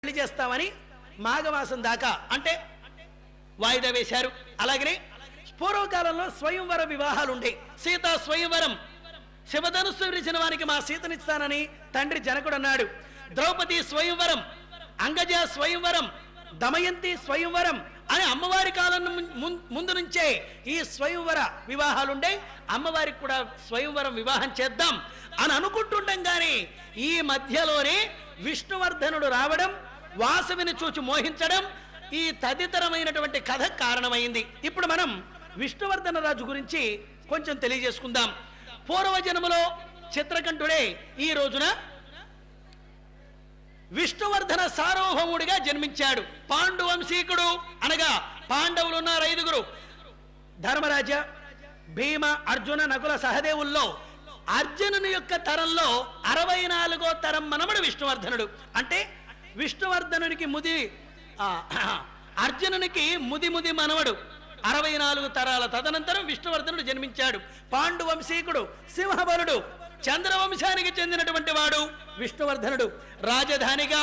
పెళ్లి చేస్తామని మాఘమాసం దాకా అంటే వాయిదా వేశారు. అలాగనే పూర్వకాలంలో స్వయంవర వివాహాలు ఉండే. సీతా స్వయంవరం, శివధనుస్సు విరిచిన వారికి మా సీతనిస్తానని తండ్రి జనకుడు అన్నాడు. ద్రౌపది స్వయంవరం, అంగజ స్వయంవరం, దమయంతి స్వయంవరం అని అమ్మవారి కాలం ముందు నుంచే ఈ స్వయంవర వివాహాలుండే. అమ్మవారికి కూడా స్వయంవరం వివాహం చేద్దాం అని అనుకుంటుండగానే ఈ మధ్యలోనే విష్ణువర్ధనుడు రావడం, వాసవిని చూచి మోహించడం, ఈ తదితరమైనటువంటి కథ కారణమైంది. ఇప్పుడు మనం విష్ణువర్ధన రాజు గురించి కొంచెం తెలియజేసుకుందాం. పూర్వజన్మలో చిత్రకంఠుడే ఈ రోజున విష్ణువర్ధన సార్వభౌముడిగా జన్మించాడు. పాండువంశీకుడు అనగా పాండవులు ఉన్నారు 5గురు. ధర్మరాజ, భీమ, అర్జున, నకుల, సహదేవుల్లో అర్జునుని యొక్క తరంలో 64వ తరం మనవడు విష్ణువర్ధనుడు. అంటే విష్ణువర్ధనునికి అర్జునునికి ముది మనవడు 64 తరాల తదనంతరం విష్ణువర్ధనుడు జన్మించాడు. పాండువంశీకుడు, సింహబలుడు, చంద్రవంశానికి చెందినటువంటి వాడు విష్ణువర్ధనుడు. రాజధానిగా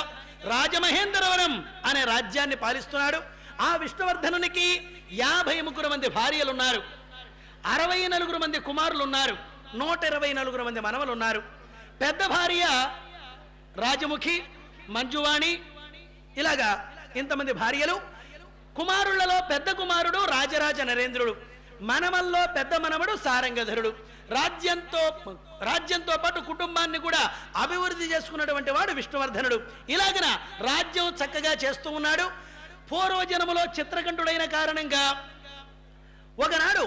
రాజమహేంద్రవరం అనే రాజ్యాన్ని పాలిస్తున్నాడు. ఆ విష్ణువర్ధనునికి 53 మంది భార్యలున్నారు, 64 మంది కుమారులున్నారు, 124 మంది మనవలున్నారు. పెద్ద భార్య రాజముఖి, మంజువాణి, ఇలాగా ఇంతమంది భార్యలు. కుమారులలో పెద్ద కుమారుడు రాజరాజ నరేంద్రుడు, మనమల్లో పెద్ద మనవడు సారంగధరుడు. రాజ్యంతో పాటు కుటుంబాన్ని కూడా అభివృద్ధి చేసుకున్నటువంటి వాడు విష్ణువర్ధనుడు. ఇలాగన రాజ్యం చక్కగా చేస్తూ ఉన్నాడు. పూర్వజన్మలో చిత్రకంఠుడైన కారణంగా ఒకనాడు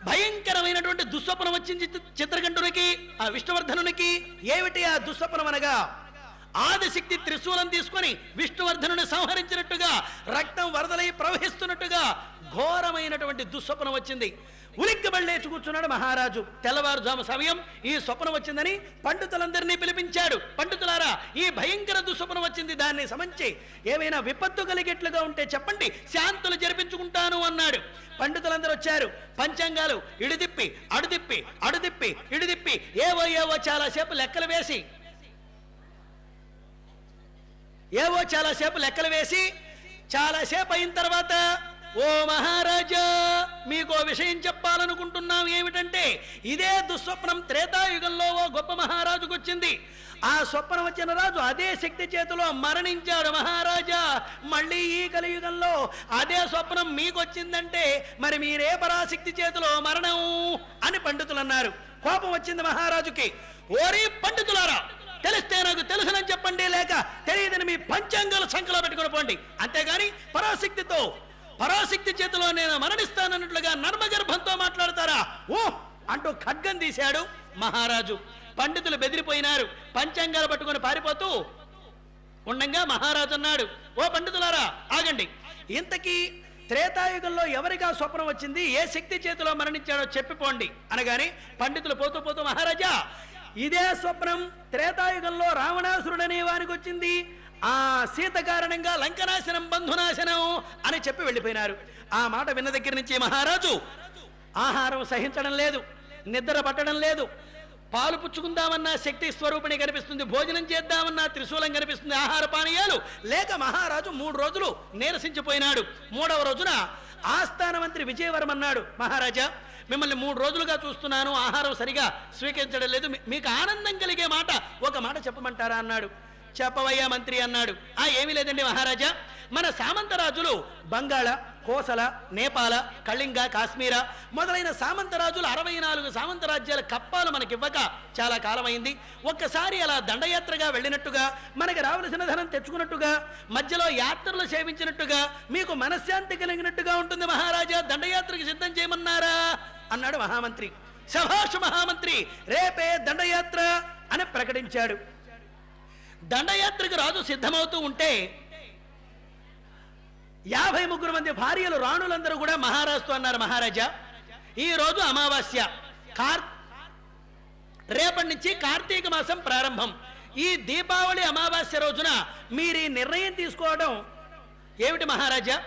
భయంకరమైనటువంటి దుస్వప్నం వచ్చింది చిత్రకంఠునికి, ఆ విష్ణువర్ధనునికి. ఏమిటి ఆ దుస్వప్నం అనగా, ఆదిశక్తి త్రిశూలం తీసుకొని విష్ణువర్ధనుని సంహరించినట్టుగా, రక్తం వరదలై ప్రవహిస్తున్నట్టుగా ఘోరమైనటువంటి దుస్వప్నం వచ్చింది. ఉలిక్కిపడి లేచి కూర్చున్నాడు మహారాజు. తెల్లవారుజాము సమయం ఈ స్వప్నం వచ్చిందని పండితులందరినీ పిలిపించాడు. పండితులారా, ఈ భయంకర దుస్వప్నం వచ్చింది, దాన్ని సమంచి ఏమైనా విపత్తు కలిగేట్లుగా ఉంటే చెప్పండి, శాంతులు జరిపించుకుంటాను అన్నాడు. పండితులందరూ వచ్చారు. పంచాంగాలు ఇడిదిప్పి అడుదిప్పి ఇడిదిప్పి ఏవో చాలాసేపు లెక్కలు వేసి చాలాసేపు అయిన తర్వాత, ఓ మహారాజా, మీకు విషయం చెప్పాలనుకుంటున్నాం. ఏమిటంటే, ఇదే దుస్వప్నం త్రేతాయుగంలో ఓ గొప్ప మహారాజుకు వచ్చింది. ఆ స్వప్నం వచ్చిన రాజు అదే శక్తి చేతిలో మరణించాడు. మహారాజా, మళ్ళీ ఈ కలియుగంలో అదే స్వప్నం మీకు వచ్చిందంటే మరి మీరే పరాశక్తి చేతిలో మరణం అని పండితులు అన్నారు. కోపం వచ్చింది మహారాజుకి. ఓరి పండితులారా, తెలిస్తే నాకు తెలుసునని చెప్పండి, లేక తెలియదని మీ పంచాంగాల సంఖ్యలో పెట్టుకుని పోండి. అంతేగాని పరాశక్తి చేతిలో నేను మరణిస్తానన్నట్లుగా నర్మగర్భంతో మాట్లాడతారా? ఓ అంటూ ఖడ్గం తీశాడు మహారాజు. పండితులు బెదిరిపోయినారు. పంచాంగాలు పట్టుకొని పారిపోతూ ఉండంగా మహారాజు అన్నాడు, ఓ పండితులారా ఆగండి, ఇంతకీ త్రేతాయుగంలో ఎవరిగా స్వప్నం వచ్చింది, ఏ శక్తి చేతిలో మరణించాడో చెప్పిపోండి అనగానే పండితులు పోతూ మహారాజా, ఇదే స్వప్నం త్రేతాయుగంలో రావణాసురుడనే వారికి వచ్చింది. ఆ సీత కారణంగా లంకనాశనం, బంధునాశనం అని చెప్పి వెళ్ళిపోయినారు. ఆ మాట విన్న దగ్గర నుంచి మహారాజు ఆహారం సహించడం లేదు, నిద్ర పట్టడం లేదు. పాలు పుచ్చుకుందామన్నా శక్తి స్వరూపిణి కనిపిస్తుంది, భోజనం చేద్దామన్నా త్రిశూలం కనిపిస్తుంది, ఆహార పానీయాలు లేక మహారాజు 3 రోజులు నీరసించిపోయినాడు. 3వ రోజున ఆస్థాన మంత్రి విజయవరం అన్నాడు, మహారాజా, మిమ్మల్ని 3 రోజులుగా చూస్తున్నాను, ఆహారం సరిగా స్వీకరించడం లేదు, మీకు ఆనందం కలిగే మాట ఒక మాట చెప్పమంటారా అన్నాడు. చెప్పవయ్యా మంత్రి అన్నాడు. ఏమీ లేదండి మహారాజా, మన సామంతరాజులు బంగాళ, కోసల, నేపాల, కళింగ, కాశ్మీర మొదలైన సామంతరాజులు 64 సామంతరాజ్యాల కప్పాలు మనకివ్వక చాలా కాలమైంది. ఒక్కసారి అలా దండయాత్రగా వెళ్ళినట్టుగా, మనకి రావలసిన ధనం తెచ్చుకున్నట్టుగా, మధ్యలో యాత్రలు సేవించినట్టుగా, మీకు మనశ్శాంతి కలిగినట్టుగా ఉంటుంది మహారాజా, దండయాత్రకి సిద్ధం చేయమన్నారా అన్నాడు మహామంత్రి. శభాష్ మహామంత్రి, రేపే దండయాత్ర అని ప్రకటించాడు. దండయాత్రకు రాజు సిద్ధమవుతూ ఉంటే 53 మంది భార్యలు రాణులందరూ కూడా మహారాజుతో అన్నారు, మహారాజా, ఈరోజు అమావాస్య, రేపటి నుంచి కార్తీక మాసం ప్రారంభం. ఈ దీపావళి అమావాస్య రోజున మీరు ఈ నిర్ణయం తీసుకోవడం ఏమిటి మహారాజా?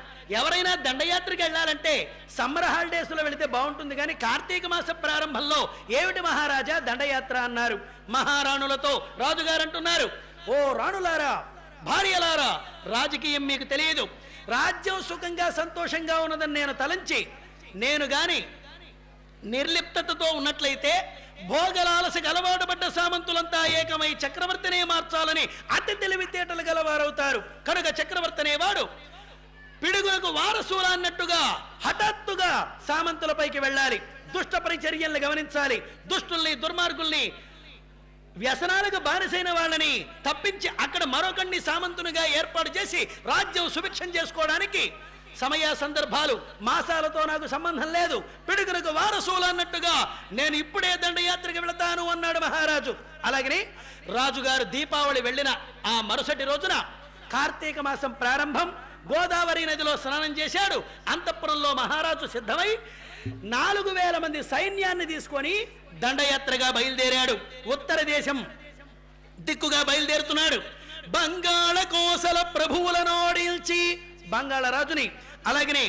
ఎవరైనా దండయాత్రకి వెళ్ళాలంటే సమ్మర్ హాలిడేస్లో వెళితే బాగుంటుంది, కానీ కార్తీక మాస ప్రారంభంలో ఏమిటి మహారాజా దండయాత్ర అన్నారు. మహారాణులతో రాజుగారు అంటున్నారు, ఓ రాణులారా, భార్యలారా, రాజకీయం మీకు తెలియదు. రాజ్యం సుఖంగా సంతోషంగా ఉన్నదని నేను తలంచి నేను గాని నిర్లిప్తతతో ఉన్నట్లయితే భోగలాలసకు అలవాటు పడ్డ సామంతులంతా ఏకమై చక్రవర్తినే మార్చాలని అతి తెలివితేటలు గలవారవుతారు. కనుక చక్రవర్తి అనేవాడు పిడుగులకు వారసులు అన్నట్టుగా హఠాత్తుగా సామంతులపైకి వెళ్ళాలి. దుష్ట పరిచర్యల్ని గమనించాలి. దుష్టుల్ని, దుర్మార్గుల్ని, వ్యసనాలకు బానిసైన వాళ్ళని తప్పించి అక్కడ మరొకడిని సామంతునిగా ఏర్పాటు చేసి రాజ్యం సుభిక్షం చేసుకోవడానికి సమయ సందర్భాలు మాసాలతో నాకు సంబంధం లేదు. పిడుగులకు వారసులు అన్నట్టుగా నేను ఇప్పుడే దండయాత్రకు వెళతాను అన్నాడు మహారాజు. అలాగని రాజుగారు దీపావళి వెళ్ళిన ఆ మరుసటి రోజున కార్తీక మాసం ప్రారంభం, గోదావరి నదిలో స్నానం చేశాడు. అంతఃపురంలో మహారాజు సిద్ధమై 4000 మంది సైన్యాన్ని తీసుకొని దండయాత్రగా బయలుదేరాడు. ఉత్తర దేశం దిక్కుగా బయలుదేరుతున్నాడు. బంగాళ కోసల ప్రభువులనోడిల్చి, బంగాళ రాజుని, అలాగనే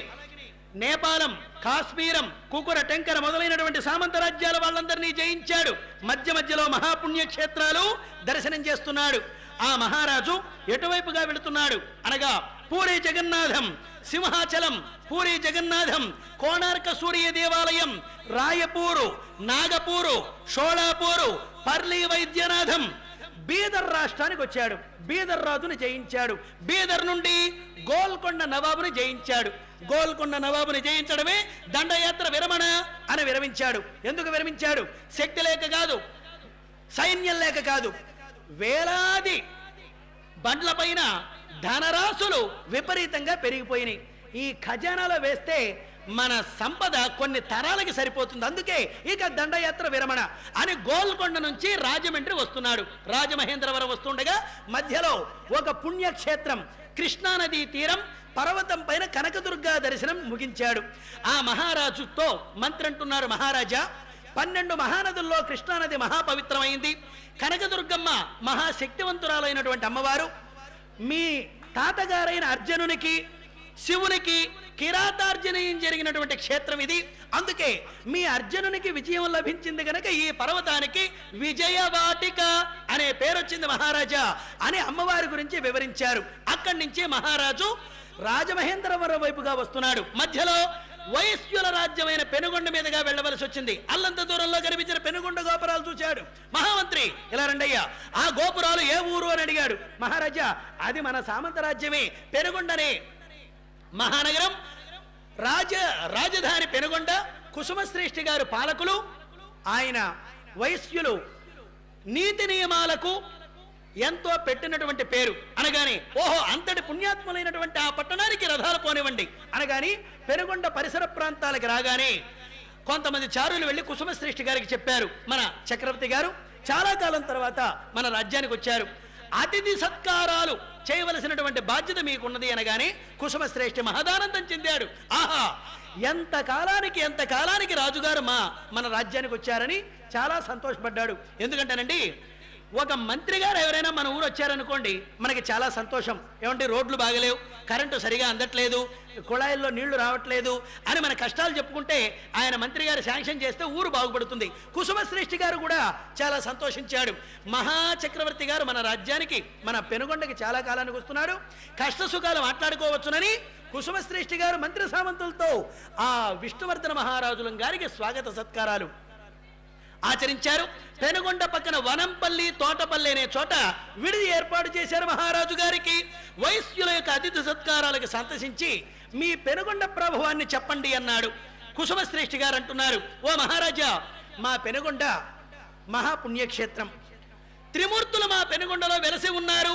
నేపాలం, కాశ్మీరం, కుకుర, టెంకర మొదలైనటువంటి సామంత రాజ్యాల వాళ్ళందరినీ జయించాడు. మధ్య మధ్యలో మహాపుణ్యక్షేత్రాలు దర్శనం చేస్తున్నాడు. ఆ మహారాజు ఎటువైపుగా వెళుతున్నాడు అనగా పూరి జగన్నాథం, సింహాచలం, పూరి జగన్నాథం, కోణార్క సూర్య దేవాలయం, రాయపూరు, నాగపూరు, షోళాపూరు, పర్లి వైద్యనాథం, బీదర్ రాష్ట్రానికి వచ్చాడు. బీదర్ రాజుని జయించాడు. బీదర్ నుండి గోల్కొండ నవాబుని జయించాడు. గోల్కొండ నవాబుని జయించడమే దండయాత్ర విరమణ అని విరమించాడు. ఎందుకు విరమించాడు? శక్తి లేక కాదు, సైన్యం లేక కాదు, వేలాది బండ్లపైన ధనరాశులు విపరీతంగా పెరిగిపోయినాయి. ఈ ఖజానాలో వేస్తే మన సంపద కొన్ని తరాలకి సరిపోతుంది. అందుకే ఇక దండయాత్ర విరమణ అని గోల్కొండ నుంచి రాజమండ్రి వస్తున్నాడు. రాజమహేంద్రవరం వస్తుండగా మధ్యలో ఒక పుణ్యక్షేత్రం, కృష్ణానదీ తీరం, పర్వతం పైన కనకదుర్గా దర్శనం ముగించాడు. ఆ మహారాజుతో మంత్రి అంటున్నారు, మహారాజా, 12 మహానదుల్లో కృష్ణానది మహాపవిత్రమైంది. కనకదుర్గమ్మ మహాశక్తివంతురాలైనటువంటి అమ్మవారు. మీ తాతగారైన అర్జునునికి, శివునికి కిరాతార్జనీయం జరిగినటువంటి క్షేత్రం ఇది. అందుకే మీ అర్జునునికి విజయం లభించింది కనుక ఈ పర్వతానికి విజయవాటిక అనే పేరు వచ్చింది మహారాజా అని అమ్మవారి గురించి వివరించారు. అక్కడి నుంచి మహారాజు రాజమహేంద్రవరం వైపుగా వస్తున్నాడు. మధ్యలో వైశ్యుల రాజ్యమైన పెనుగొండ మీదుగా వెళ్ళవలసి వచ్చింది. అల్లంత దూరంలో కనిపించిన పెనుగొండ గోపురాలు చూశాడు మహామంత్రి. ఇలా రండయ్యా, ఆ గోపురాలు ఏ ఊరు అని అడిగాడు. మహారాజా, అది మన సామంత రాజ్యమే, పెనుగొండనే మహానగరం, రాజధాని పెనుగొండ. కుసుమశ్రేష్ఠి గారు పాలకులు. ఆయన వైశ్యులు నీతి నియమాలకు ఎంతో పెట్టినటువంటి పేరు అనగానే, ఓహో, అంతటి పుణ్యాత్ములైనటువంటి ఆ పట్టణానికి రథాలు పోనివ్వండి అనగాని పెనుగొండ పరిసర ప్రాంతాలకు రాగానే కొంతమంది చారులు వెళ్ళి కుసుమశ్రేష్ఠి గారికి చెప్పారు, మన చక్రవర్తి గారు చాలా కాలం తర్వాత మన రాజ్యానికి వచ్చారు, అతిథి సత్కారాలు చేయవలసినటువంటి బాధ్యత మీకున్నది అనగానే కుసుమశ్రేష్ఠి మహదానందం చెందాడు. ఆహా, ఎంత కాలానికి రాజుగారు మన రాజ్యానికి వచ్చారని చాలా సంతోషపడ్డాడు. ఎందుకంటేనండి, ఒక మంత్రి గారు ఎవరైనా మన ఊరు వచ్చారనుకోండి, మనకి చాలా సంతోషం. ఏమంటే రోడ్లు బాగలేవు, కరెంటు సరిగా అందట్లేదు, కుళాయిల్లో నీళ్లు రావట్లేదు అని మన కష్టాలు చెప్పుకుంటే ఆయన మంత్రి గారు శాంక్షన్ చేస్తే ఊరు బాగుపడుతుంది. కుసుమశ్రేష్ఠి గారు కూడా చాలా సంతోషించాడు. మహాచక్రవర్తి గారు మన రాజ్యానికి, మన పెనుగొండకి చాలా కాలానికి వస్తున్నాడు, కష్ట సుఖాలు మాట్లాడుకోవచ్చునని కుసుమశ్రేష్ఠి గారు మంత్రి సామంతులతో ఆ విష్ణువర్ధన మహారాజులం గారికి స్వాగత సత్కారాలు ఆచరించారు. పెనుగొండ పక్కన వనంపల్లి, తోటపల్లి అనే చోట విడిది ఏర్పాటు చేశారు మహారాజు గారికి. వైశ్యుల యొక్క అతిథి సత్కారాలకు సంతసించి మీ పెనుగొండ ప్రభావాన్ని చెప్పండి అన్నాడు. కుసుమశ్రేష్ఠి గారు అంటున్నారు, ఓ మహారాజా, మా పెనుగొండ మహాపుణ్యక్షేత్రం, త్రిమూర్తులు మా పెనుగొండలో వెలసి ఉన్నారు,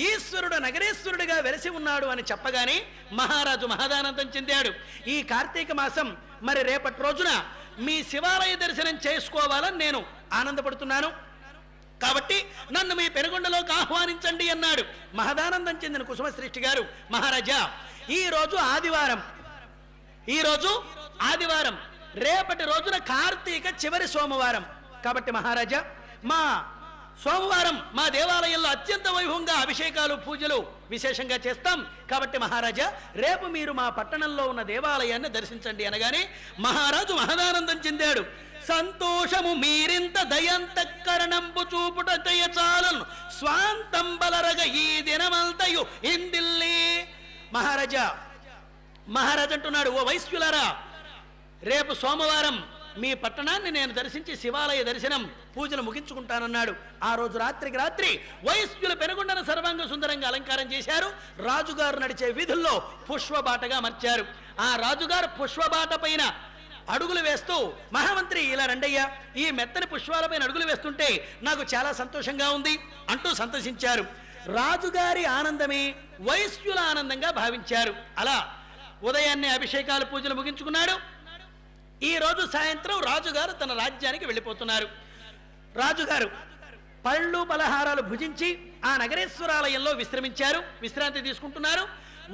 ఈశ్వరుడు నగరేశ్వరుడిగా వెలసి ఉన్నాడు అని చెప్పగానే మహారాజు మహదానందం చెందాడు. ఈ కార్తీక మాసం మరి రేపటి రోజున మీ శివాలయ దర్శనం చేసుకోవాలని నేను ఆనందపడుతున్నాను, కాబట్టి నన్ను మీ పెనుగొండలోకి ఆహ్వానించండి అన్నాడు. మహదానందం చెందిన కుసుమశ్రేష్ఠి గారు, మహారాజా, ఈరోజు ఆదివారం, రేపటి రోజున కార్తీక చివరి సోమవారం, కాబట్టి మహారాజా, మా సోమవారం మా దేవాలయంలో అత్యంత వైభవంగా అభిషేకాలు పూజలు విశేషంగా చేస్తాం కాబట్టి మహారాజా రేపు మీరు మా పట్టణంలో ఉన్న దేవాలయాన్ని దర్శించండి అనగానే మహారాజు మహదానందం చెందాడు. సంతోషము మీరింత దయంతకరణంపు చూపుట దయచాలను స్వాంతంబలరగ ఈ దినమంతయు ఇందిల్లి. మహారాజు అంటున్నాడు, ఓ వైశ్యులారా, రేపు సోమవారం మీ పట్టణాన్ని నేను దర్శించి శివాలయ దర్శనం పూజలు ముగించుకుంటానన్నాడు. ఆ రోజు రాత్రికి రాత్రి వైశ్యులు పెనుగొండను సర్వాంగ సుందరంగా అలంకారం చేశారు. రాజుగారు నడిచే వీధుల్లో పుష్పబాటగా మార్చారు. ఆ రాజుగారు పుష్పబాట పైన అడుగులు వేస్తూ, మహామంత్రి ఇలా రండయ్యా, ఈ మెత్తని పుష్పాలపైన అడుగులు వేస్తుంటే నాకు చాలా సంతోషంగా ఉంది అంటూ సంతోషించారు. రాజుగారి ఆనందమే వైశ్యుల ఆనందంగా భావించారు. అలా ఉదయాన్నే అభిషేకాలు పూజలు ముగించుకున్నాడు. ఈ రోజు సాయంత్రం రాజుగారు తన రాజ్యానికి వెళ్ళిపోతున్నారు. రాజుగారు పళ్ళు పలహారాలు భుజించి ఆ నగరేశ్వరాలయంలో విశ్రమించారు, విశ్రాంతి తీసుకుంటున్నారు.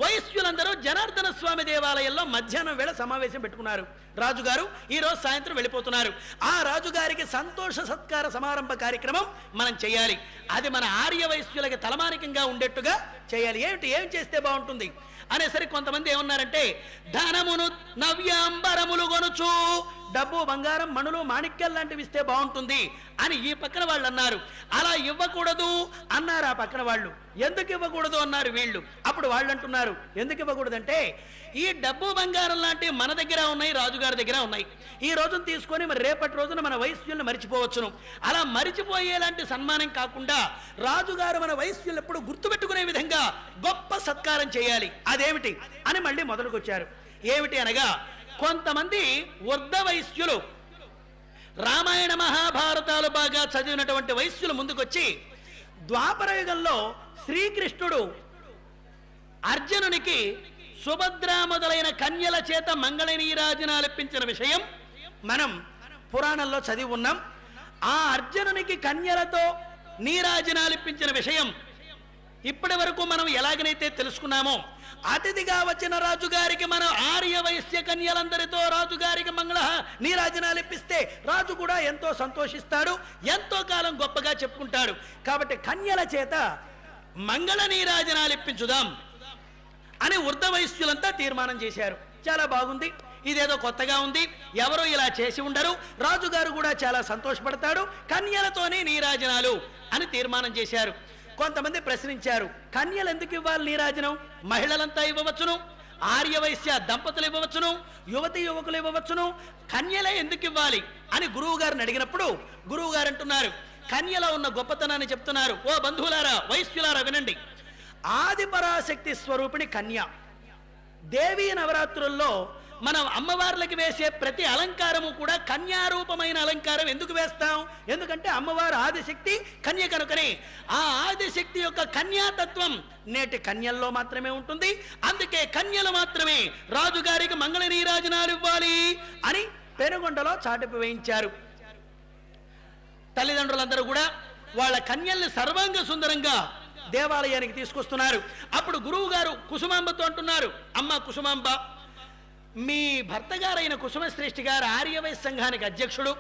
వైశ్యులందరూ జనార్దన స్వామి దేవాలయంలో మధ్యాహ్నం వేళ సమావేశం పెట్టుకున్నారు. రాజుగారు ఈ రోజు సాయంత్రం వెళ్ళిపోతున్నారు. ఆ రాజుగారికి సంతోష సత్కార సమారంభ కార్యక్రమం మనం చేయాలి. అది మన ఆర్య వైశ్యులకి తలమానికంగా ఉండేట్టుగా చేయాలి. ఏం చేస్తే బాగుంటుంది అనేసరికి కొంతమంది ఏమన్నారంటే, ధనమును నవ్యాంబరములు కొనుచు, డబ్బు బంగారం మణులు మాణిక్యాలు లాంటివి ఇస్తే బాగుంటుంది అని ఈ పక్కన వాళ్ళు అన్నారు. అలా ఇవ్వకూడదు అన్నారు ఆ పక్కన వాళ్ళు. ఎందుకు ఇవ్వకూడదు అన్నారు వీళ్ళు. అప్పుడు వాళ్ళు అంటున్నారు, ఎందుకు ఇవ్వకూడదంటే, ఈ డబ్బు బంగారం లాంటివి మన దగ్గర ఉన్నాయి, రాజుగారి దగ్గర ఉన్నాయి. ఈ రోజును తీసుకొని మరి రేపటి రోజున మన వైశ్యులను మరిచిపోవచ్చును. అలా మరిచిపోయేలాంటి సన్మానం కాకుండా రాజుగారు మన వైశ్యులు ఎప్పుడు గుర్తుపెట్టుకునే విధంగా గొప్ప సత్కారం చేయాలి. అదేమిటి అని మళ్ళీ మొదలుకొచ్చారు. ఏమిటి అనగా, కొంతమంది వృద్ధ వైశ్యులు, రామాయణ మహాభారతాలు బాగా చదివినటువంటి వైశ్యులు ముందుకొచ్చి, ద్వాపర యుగంలో శ్రీకృష్ణుడు అర్జునునికి సుభద్ర మొదలైన కన్యల చేత మంగళ నీరాజనాలిప్పించిన విషయం మనం పురాణంలో చదివి ఉన్నాం. ఆ అర్జునునికి కన్యలతో నీరాజనాలిప్పించిన విషయం ఇప్పటి వరకు మనం ఎలాగనైతే తెలుసుకున్నామో, అతిథిగా వచ్చిన రాజుగారికి మనం ఆర్య వైశ్య కన్యలందరితో రాజుగారికి మంగళ నీరాజనాలు ఇప్పిస్తే రాజు కూడా ఎంతో సంతోషిస్తాడు, ఎంతో కాలం గొప్పగా చెప్పుకుంటాడు. కాబట్టి కన్యల చేత మంగళ నీరాజనాలు ఇప్పించుదాం అని వృద్ధ వైశ్యులంతా తీర్మానం చేశారు. చాలా బాగుంది, ఇదేదో కొత్తగా ఉంది, ఎవరో ఇలా చేసి ఉండరు, రాజుగారు కూడా చాలా సంతోషపడతాడు, కన్యలతోనే నీరాజనాలు అని తీర్మానం చేశారు. కొంతమంది ప్రశ్నించారు, కన్యలు ఎందుకు ఇవ్వాలి నీరాజనం? మహిళలంతా ఇవ్వవచ్చును, ఆర్య వైశ్య దంపతులు ఇవ్వవచ్చును, యువతి యువకులు ఇవ్వవచ్చును, కన్యలే ఎందుకు ఇవ్వాలి అని గురువు గారిని అడిగినప్పుడు గురువు గారు అంటున్నారు, కన్యలో ఉన్న గొప్పతనాన్ని చెప్తున్నారు. ఓ బంధువులారా, వైశ్యులారా వినండి. ఆది పరాశక్తి స్వరూపిణి కన్య. దేవీ నవరాత్రుల్లో మనం అమ్మవార్లకి వేసే ప్రతి అలంకారము కూడా కన్యారూపమైన అలంకారం ఎందుకు వేస్తాం? ఎందుకంటే అమ్మవారు ఆదిశక్తి, కన్య కనుకనే. ఆ ఆదిశక్తి యొక్క కన్యాతత్వం నేటి కన్యల్లో మాత్రమే ఉంటుంది. అందుకే కన్యలు మాత్రమే రాజుగారికి మంగళ నీరాజనాలు ఇవ్వాలి అని పెనుగొండలో చాటింపు వేయించారు. తల్లిదండ్రులందరూ కూడా వాళ్ళ కన్యల్ని సర్వాంగ సుందరంగా దేవాలయానికి తీసుకొస్తున్నారు. అప్పుడు గురువు గారు కుసుమాంబతో అంటున్నారు, అమ్మ కుసుమాంబ, మీ భర్త గారైన కుసుమశ్రేష్ఠి గారు ఆర్యవైశ్య సంఘానికి అధ్యక్షుడు,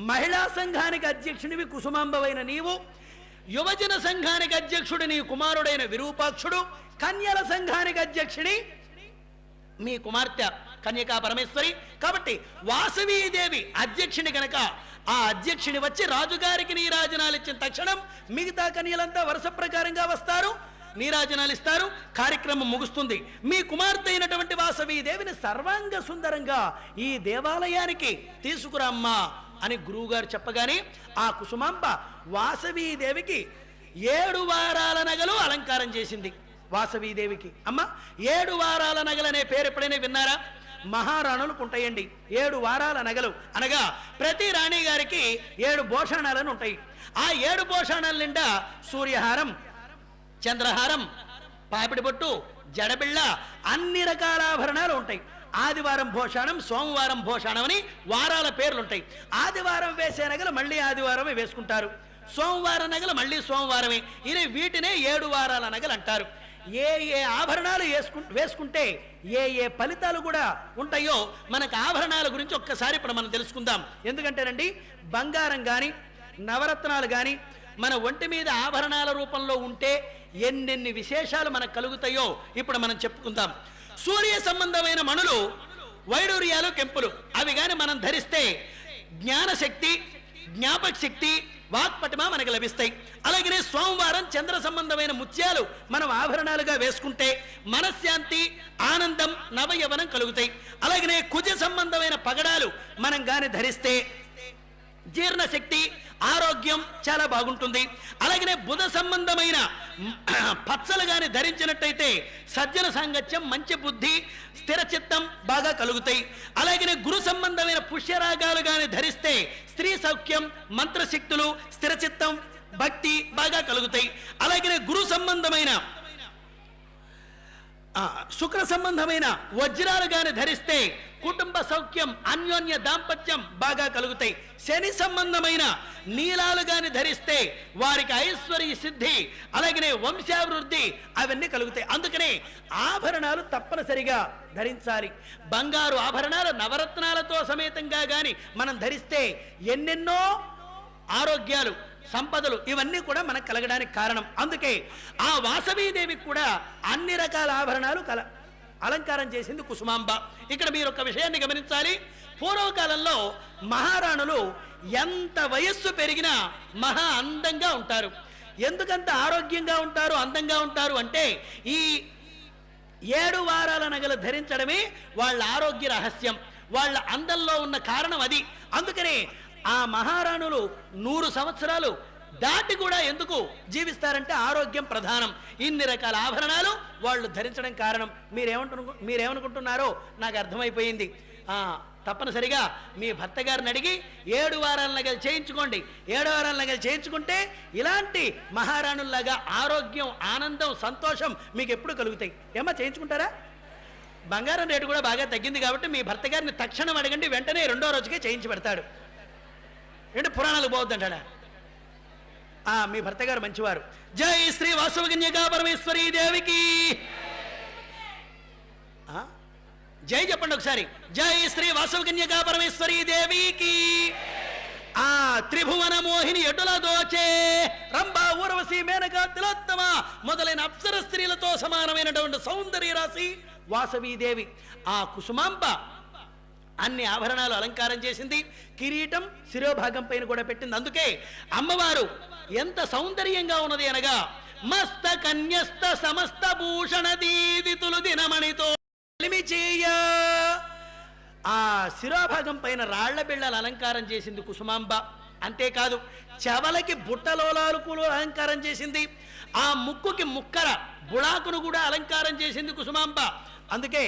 మహిళా సంఘానికి అధ్యక్షుడివి కుసుమాంబవైన నీవు, యువజన సంఘానికి అధ్యక్షుడు నీ కుమారుడైన విరూపాక్షుడు, కన్యల సంఘానికి అధ్యక్షుడి మీ కుమార్తె కన్యకా పరమేశ్వరి. కాబట్టి వాసవీదేవి అధ్యక్షుని కనుక ఆ అధ్యక్షుని వచ్చి రాజుగారికి నీరాజనాలు ఇచ్చిన తక్షణం మిగతా కన్యలంతా వరుస ప్రకారంగా వస్తారు, నీరాజనాలు ఇస్తారు, కార్యక్రమం ముగుస్తుంది. మీ కుమార్తె అయినటువంటి వాసవీదేవిని సర్వాంగ సుందరంగా ఈ దేవాలయానికి తీసుకురామ్మా అని గురువుగారు చెప్పగానే ఆ కుసుమాంబ వాసవీదేవికి 7 వారాల నగలు అలంకారం చేసింది. వాసవీదేవికి అమ్మ 7 వారాల నగలనే పేరు ఎప్పుడైనా విన్నారా? మహారాణులకు ఉంటాయండి 7 వారాల నగలు. అనగా ప్రతి రాణి గారికి 7 భూషణాలను ఉంటాయి. ఆ 7 భూషణాల నిండా సూర్యహారం, చంద్రహారం, పాపిడి బొట్టు, జడబిళ్ళ, అన్ని రకాల ఆభరణాలు ఉంటాయి. ఆదివారం భూషణం, సోమవారం భూషణం అని వారాల పేర్లుంటాయి. ఆదివారం వేసే నగలు మళ్ళీ ఆదివారమే వేసుకుంటారు, సోమవారం నగలు మళ్ళీ సోమవారమే. ఇది వీటినే 7 వారాల నగలు అంటారు. ఏ ఏ ఆభరణాలు వేసుకుంటే ఏ ఫలితాలు కూడా ఉంటాయో మనకు ఆభరణాల గురించి ఒక్కసారి ఇప్పుడు మనం తెలుసుకుందాం. ఎందుకంటేనండి బంగారం కానీ, నవరత్నాలు కానీ, మన ఒంటి మీద ఆభరణాల రూపంలో ఉంటే ఎన్నెన్ని విశేషాలు మనకు కలుగుతాయో ఇప్పుడు మనం చెప్పుకుందాం. సూర్య సంబంధమైన మణులు వైడూర్యాలు, కెంపులు అవి కానీ మనం ధరిస్తే జ్ఞానశక్తి, జ్ఞాపక శక్తి, వాక్పటిమ మనకు లభిస్తాయి. అలాగనే సోమవారం చంద్ర సంబంధమైన ముత్యాలు మనం ఆభరణాలుగా వేసుకుంటే మనశ్శాంతి, ఆనందం, నవయవనం కలుగుతాయి. అలాగనే కుజ సంబంధమైన పగడాలు మనం గాని ధరిస్తే జీర్ణశక్తి, ఆరోగ్యం చాలా బాగుంటుంది. అలాగనే బుధ సంబంధమైన పచ్చలు గాని ధరించినట్టయితే సజ్జన సాంగత్యం, మంచి బుద్ధి, స్థిర చిత్తం బాగా కలుగుతాయి. అలాగనే గురు సంబంధమైన పుష్యరాగాలు గాని ధరిస్తే స్త్రీ సౌఖ్యం, మంత్రశక్తులు, స్థిర చిత్తం, భక్తి బాగా కలుగుతాయి. అలాగనే గురు సంబంధమైన శుక్ర సంబంధమైన వజ్రాలు గాని ధరిస్తే కుటుంబ సౌఖ్యం, అన్యోన్య దాంపత్యం బాగా కలుగుతాయి. శని సంబంధమైన నీలాలు గాని ధరిస్తే వారికి ఐశ్వర్య సిద్ధి, అలాగనే వంశాభివృద్ధి అవన్నీ కలుగుతాయి. అందుకనే ఆభరణాలు తప్పనిసరిగా ధరించాలి. బంగారు ఆభరణాలు నవరత్నాలతో సమేతంగా గాని మనం ధరిస్తే ఎన్నెన్నో ఆరోగ్యాలు, సంపదలు ఇవన్నీ కూడా మనకు కలగడానికి కారణం. అందుకే ఆ వాసవీదేవికి కూడా అన్ని రకాల ఆభరణాలు అలంకారం చేసింది కుసుమాంబ. ఇక్కడ మీరు ఒక విషయాన్ని గమనించాలి. పూర్వకాలంలో మహారాణులు ఎంత వయస్సు పెరిగినా మహా అందంగా ఉంటారు. ఎందుకంత ఆరోగ్యంగా ఉంటారు, అందంగా ఉంటారు అంటే ఈ 7 వారాల నగలు ధరించడమే వాళ్ళ ఆరోగ్య రహస్యం, వాళ్ళ అందంలో ఉన్న కారణం అది. అందుకనే ఆ మహారాణులు 100 సంవత్సరాలు దాటి కూడా ఎందుకు జీవిస్తారంటే ఆరోగ్యం ప్రధానం. ఇన్ని రకాల ఆభరణాలు వాళ్ళు ధరించడం కారణం. మీరేమనుకుంటున్నారో నాకు అర్థమైపోయింది. తప్పనిసరిగా మీ భర్త గారిని అడిగి 7 వారాల నగలు చేయించుకోండి. 7 వారాల నగలు చేయించుకుంటే ఇలాంటి మహారాణుల్లాగా ఆరోగ్యం, ఆనందం, సంతోషం మీకు ఎప్పుడు కలుగుతాయి. ఏమో చేయించుకుంటారా? బంగారం రేటు కూడా బాగా తగ్గింది కాబట్టి మీ భర్త గారిని తక్షణం అడగండి, వెంటనే 2వ రోజుకే చేయించి పెడతాడు. ఏంటి పురాణాలు పోవద్దంటాడా? మీ భర్త గారు మంచివారు. జై శ్రీ వాసవకన్యకా పరమేశ్వరీ దేవికి జై చెప్పండి ఒకసారి. జై శ్రీ వాసవకన్యకా పరమేశ్వరీ దేవికి. త్రిభువన మోహిని ఎటుల దోచే రంభా, ఊర్వశి, మేనక, తిలోత్తమ మొదలైన అప్సర స్త్రీలతో సమానమైనటువంటి సౌందర్య రాశి వాసవీదేవి. ఆ కుసుమాంబ అన్ని ఆభరణాలు అలంకారం చేసింది. కిరీటం శిరోభాగం పైన కూడా పెట్టింది. అందుకే అమ్మవారు ఎంత సౌందర్యంగా ఉన్నది అనగా మస్త కన్యస్త సమస్త భూషణ దీదితులు దినమణితో చేయ. ఆ శిరోభాగం పైన రాళ్ల బిళ్ళలు అలంకారం చేసింది కుసుమాంబ. అంతేకాదు చెవలకి బుట్టలోలాలుకులు అలంకారం చేసింది. ఆ ముక్కుకి ముక్కర బుళాకును కూడా అలంకారం చేసింది కుసుమాంబ. అందుకే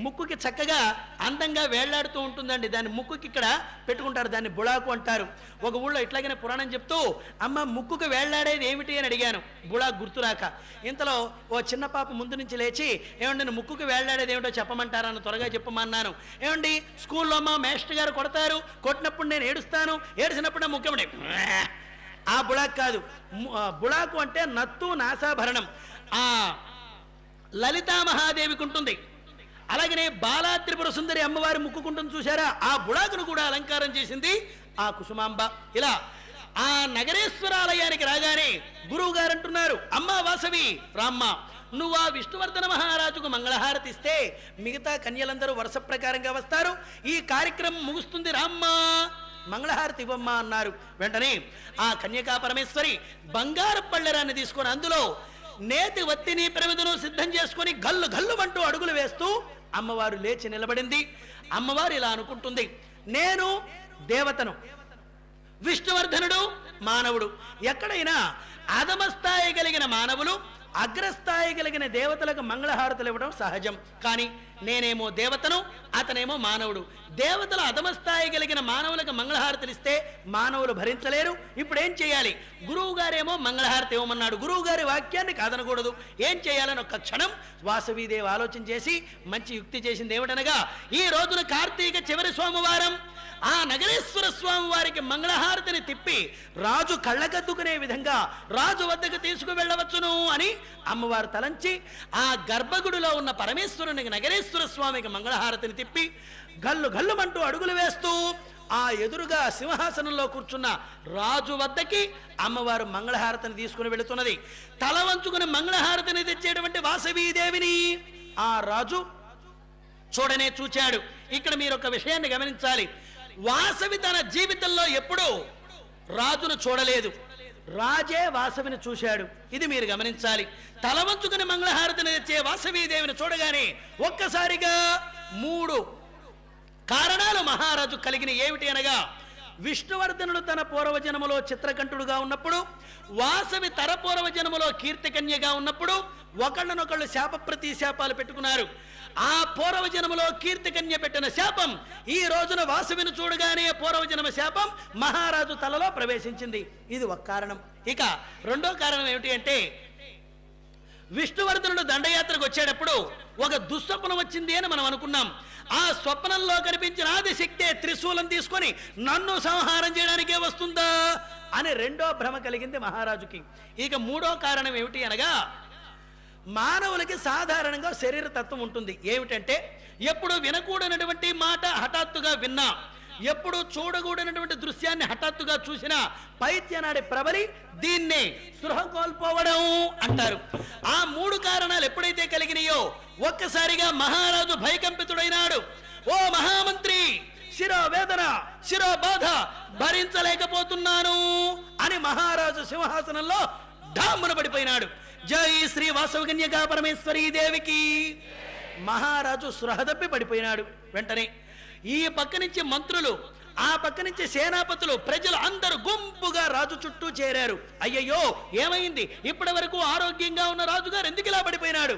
ముక్కుకి చక్కగా అందంగా వేళ్లాడుతూ ఉంటుందండి. దాన్ని ముక్కుకి ఇక్కడ పెట్టుకుంటారు, దాన్ని బుళాకు అంటారు. ఒక ఊళ్ళో ఇట్లాగనే పురాణం చెప్తూ అమ్మ ముక్కుకి వేళ్లాడేది ఏమిటి అని అడిగాను, బుళాకు గుర్తురాక. ఇంతలో ఓ చిన్న పాప ముందు నుంచి లేచి ఏమండి నేను ముక్కుకి వేళ్లాడేది ఏమిటో చెప్పమంటారని త్వరగా చెప్పమన్నాను. ఏమండి స్కూల్లో మా మేస్టర్ గారు కొడతారు, కొట్టినప్పుడు నేను ఏడుస్తాను, ఏడిసినప్పుడు నా ముఖ్యమండి. ఆ బుళాకు కాదు. బుళాకు అంటే నత్తు, నాసాభరణం. ఆ లలితామహాదేవికి ఉంటుంది. అలాగనే బాలా త్రిపుర సుందరి అమ్మవారి ముక్కుకుంటుంది చూసారా, ఆ బుడాకును కూడా అలంకారం చేసింది ఆ కుసుమాంబ. ఇలా ఆ నగరేశ్వరాలయానికి రాగానే గురువు గారు అంటున్నారు, అమ్మ వాసవి రామ్మ, నువ్వు ఆ విష్ణువర్ధన మహారాజుకు మంగళహారతి ఇస్తే మిగతా కన్యలందరూ వరుస ప్రకారంగా వస్తారు, ఈ కార్యక్రమం ముగుస్తుంది, రామ్మ మంగళహారతి ఇవ్వమ్మా అన్నారు. వెంటనే ఆ కన్యకా పరమేశ్వరి బంగారు పళ్ళెరాన్ని తీసుకొని అందులో నేతి వత్తిని ప్రమిదను సిద్ధం చేసుకుని గల్లు గల్లు అంటూ అడుగులు వేస్తూ అమ్మవారు లేచి నిలబడింది. అమ్మవారు ఇలా అనుకుంటుంది, నేను దేవతను, విష్ణువర్ధనుడు మానవుడు. ఎక్కడైనా అధమస్థాయి కలిగిన మానవులు అగ్రస్థాయి కలిగిన దేవతలకు మంగళహారతులు ఇవ్వడం సహజం. కానీ నేనేమో దేవతను, అతనేమో మానవుడు. దేవతల అధమస్థాయి కలిగిన మానవులకు మంగళహారతులు ఇస్తే మానవులు భరించలేరు. ఇప్పుడు ఏం చేయాలి? గురువు గారేమో మంగళహారతి ఇవ్వమన్నాడు. గురువు గారి వాక్యాన్ని కాదనకూడదు. ఏం చేయాలని ఒక్క క్షణం వాసవీదేవి ఆలోచన చేసి మంచి యుక్తి చేసింది. ఏమిటనగా ఈ రోజున కార్తీక చివరి సోమవారం ఆ నగరేశ్వర స్వామి వారికి మంగళహారతిని తిప్పి రాజు కళ్ళకద్దుకునే విధంగా రాజు వద్దకు తీసుకువెళ్ళవచ్చును అని అమ్మవారు తలంచి ఆ గర్భగుడిలో ఉన్న పరమేశ్వరునికి నగరేశ్వర వెంకటేశ్వర స్వామికి మంగళహారతిని తిప్పి గల్లు గల్లుమంటూ అడుగులు వేస్తూ ఆ ఎదురుగా సింహాసనంలో కూర్చున్న రాజు వద్దకి అమ్మవారు మంగళహారతిని తీసుకుని వెళుతున్నది. తల వంచుకుని మంగళహారతిని తెచ్చేటువంటి వాసవీదేవిని ఆ రాజు చూడనే చూచాడు. ఇక్కడ మీరు ఒక విషయాన్ని గమనించాలి. వాసవి తన జీవితంలో ఎప్పుడూ రాజును చూడలేదు, రాజే వాసవిని చూశాడు. ఇది మీరు గమనించాలి. తల వంచుకుని మంగళహారతిని తెచ్చే వాసవీదేవిని చూడగానే ఒక్కసారిగా 3 కారణాలు మహారాజు కలిగిన. ఏమిటి అనగా, విష్ణువర్ధనుడు తన పూర్వజన్మలో చిత్రకంఠుడుగా ఉన్నప్పుడు, వాసవి తర పూర్వజన్మలో కీర్తికన్యగా ఉన్నప్పుడు ఒకళ్ళనొకళ్ళు శాప ప్రతిశాపాలు పెట్టుకున్నారు. ఆ పూర్వజన్మలో కీర్తికన్య పెట్టిన శాపం ఈ రోజున వాసవిని చూడగానే పూర్వజన్మ శాపం మహారాజు తలలో ప్రవేశించింది. ఇది ఒక కారణం. ఇక రెండో కారణం ఏమిటి అంటే, విష్ణువర్ధనుడు దండయాత్రకు వచ్చేటప్పుడు ఒక దుస్వప్నం వచ్చింది అని మనం అనుకున్నాం. ఆ స్వప్నంలో కనిపించిన ఆదిశక్తే త్రిశూలం తీసుకొని నన్ను సంహారం చేయడానికే వస్తుందా అని రెండో భ్రమ కలిగింది మహారాజుకి. ఇక మూడో కారణం ఏమిటి అనగా, మానవులకి సాధారణంగా శరీర తత్వం ఉంటుంది. ఏమిటంటే, ఎప్పుడు వినకూడనటువంటి మాట హఠాత్తుగా విన్నా, ఎప్పుడు చూడకూడనటువంటి దృశ్యాన్ని హఠాత్తుగా చూసినా పైత్యనాడి ప్రబలి దీన్నే స్పృహ కోల్పోవడం అంటారు. ఆ 3 కారణాలు ఎప్పుడైతే కలిగినాయో ఒక్కసారిగా మహారాజు భయకంపితుడైనాడు. ఓ మహామంత్రి, శిరోవేదన శిరోబాధ భరించలేకపోతున్నాను అని మహారాజు సింహాసనంలో ఢామ్మున పడిపోయినాడు. జై శ్రీ వాసవకన్యకా పరమేశ్వరీ దేవికి. మహారాజు సృహదప్పి పడిపోయినాడు. వెంటనే ఈ పక్క నుంచి మంత్రులు, ఆ పక్క నుంచి సేనాపతులు, ప్రజలు అందరూ గుంపుగా రాజు చుట్టూ చేరారు. అయ్యయ్యో ఏమైంది, ఇప్పటి వరకు ఆరోగ్యంగా ఉన్న రాజుగారు ఎందుకు ఇలా పడిపోయినాడు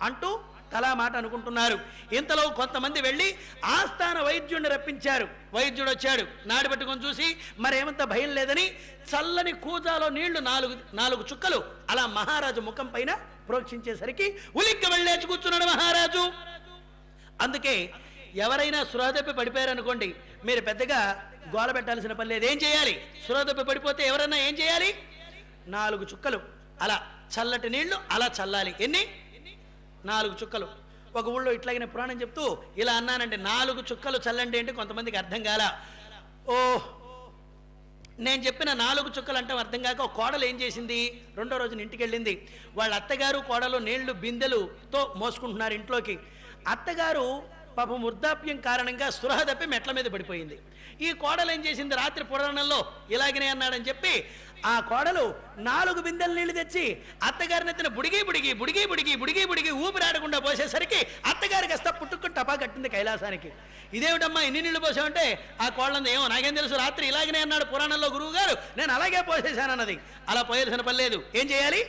అంటూ తలా మాట అనుకుంటున్నారు. ఇంతలో కొంతమంది వెళ్ళి ఆస్థాన వైద్యుడిని రప్పించారు. వైద్యుడు వచ్చాడు. నాడి పట్టుకొని చూసి మరేమంత భయం లేదని చల్లని కూజాలో నీళ్లు 4 చుక్కలు అలా మహారాజు ముఖం పైన ప్రోక్షించేసరికి ఉలిక్కి వెళ్ళేసి కూర్చున్నాడు మహారాజు. అందుకే ఎవరైనా సురహదప్పి పడిపోయారనుకోండి, మీరు పెద్దగా గోల పెట్టాల్సిన పని లేదు. ఏం చేయాలి, సురహదప్పి పడిపోతే ఎవరన్నా ఏం చేయాలి, 4 చుక్కలు అలా చల్లటి నీళ్లు అలా చల్లాలి. ఎన్ని? 4 చుక్కలు. ఒక ఊళ్ళో ఇట్లాగిన పురాణం చెప్తూ ఇలా అన్నానంటే, 4 చుక్కలు చల్లండి అంటే కొంతమందికి అర్థం కాల. ఓ నేను చెప్పిన 4 చుక్కలు అంటే అర్థం కాక ఒక కోడలు ఏం చేసింది, రెండో రోజున ఇంటికి వెళ్ళింది. వాళ్ళ అత్తగారు కోడలు నీళ్లు బిందెలుతో మోసుకుంటున్నారు ఇంట్లోకి. అత్తగారు పాపం వృద్ధాప్యం కారణంగా స్పృహ తప్పి మెట్ల మీద పడిపోయింది. ఈ కోడలు ఏం చేసింది, రాత్రి పురాణంలో ఇలాగనే అన్నాడని చెప్పి ఆ కోడలు 4 బిందెల నీళ్లు తెచ్చి అత్తగారిని ఎత్తిన బుడిగి బుడిగి బుడిగి బుడిగి బుడిగి బుడిగి ఊపిరాడకుండా పోసేసరికి అత్తగారికి కాస్త పుట్టుకుని టపా కట్టింది కైలాసానికి. ఇదేమిటమ్మా ఇన్ని నీళ్లు పోసామంటే ఆ కోళ్ళంది, ఏమో నాకేం తెలుసు, రాత్రి ఇలాగనే అన్నాడు పురాణంలో గురువు గారు, నేను అలాగే పోసేశానన్నది. అలా పోయాల్సిన పని లేదు. ఏం చేయాలి,